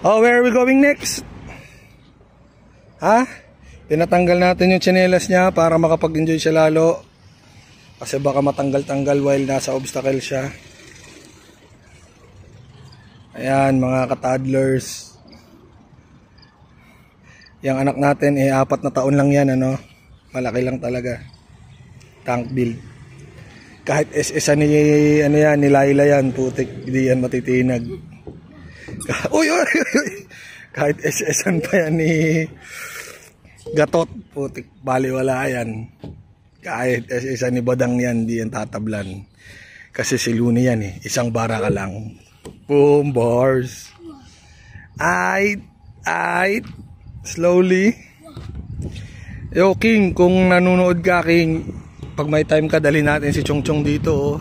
Oh, where are we going next? Ha? Pinatanggal natin yung tsinelas niya para makapag-enjoy siya lalo. Kasi baka matanggal-tanggal while nasa obstacle siya. Ayan, mga ka-toddlers. Yung anak natin, 4 na taon lang yan, ano? Malaki lang talaga. Tank build. Kahit SS ni, ano yan, ni Laila yan, putik, di yan matitinag. Uy! Kahit SS pa yan ni Gatot, putik, baliwala yan. Kahit SS ni Badang yan, di yan tatablan. Kasi si Luni yan eh, isang bara ka lang. Boom, bars. Ay, slowly. Yo, King, kung nanonood ka, King, pag may time ka, dali natin si Chong Chong dito, oh.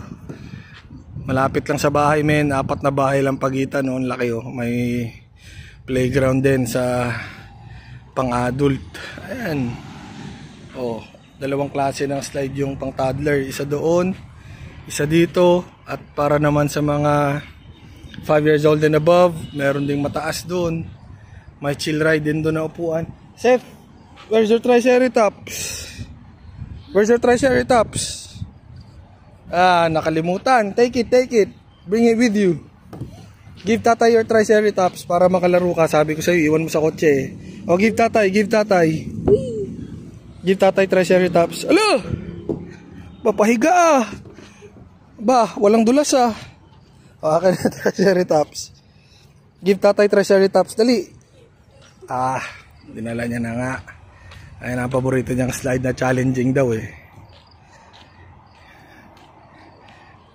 Malapit lang sa bahay, men. 4 na bahay lang pagitan, oh. Laki, oh. May playground din sa pang-adult. Ayan. Oh, 2 klase ng slide yung pang-toddler. Isa doon, isa dito. At para naman sa mga 5 years old and above, meron ding mataas doon. May chill ride din doon na upuan. Seth, where's your Triceratops? Where's your Triceratops? Ah, nakalimutan. Take it. Bring it with you. Give tatay your Triceratops para makalaro ka. Sabi ko sa'yo, iwan mo sa kotse. O, give tatay. Give tatay Triceratops. Alo! Papahiga ah. Ba, walang dulas ah. O, akin na Triceratops. Give tatay Triceratops. Dali. Ah, dinala niya na nga. Ayun ang paborito niyang slide na challenging daw eh.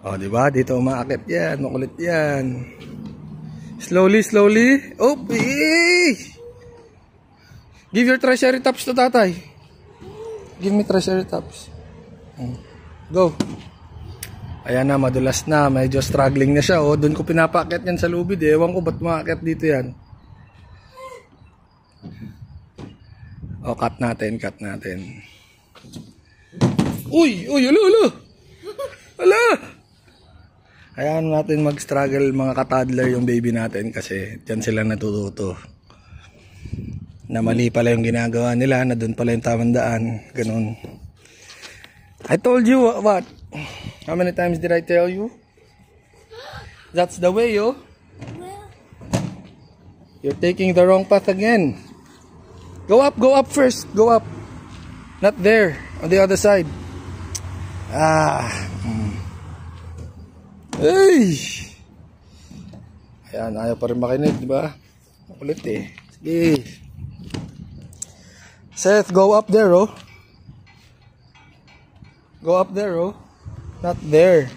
O, diba? Dito umaakit yan. Makulit yan. Slowly. Oh, give your Triceratops to tatay. Give me Triceratops. Go. Ayan na, madulas na. Medyo struggling na siya. O, doon ko pinapakit yan sa lubid. Ewan ko ba't umaakit dito yan. O, cut natin. Uy, ala. Ayan natin mag-struggle mga ka-toddler yung baby natin kasi dyan sila natututo. Na mali pala yung ginagawa nila, na doon pala yung tamang daan. Ganun. I told you what? How many times did I tell you? That's the way, yo. You're taking the wrong path again. Go up first. Go up. Not there. On the other side. Hey! Ayan, ayaw pa rin makinig, diba? Makulit eh. Sige. Seth, go up there, oh. Go up there, oh. Not there.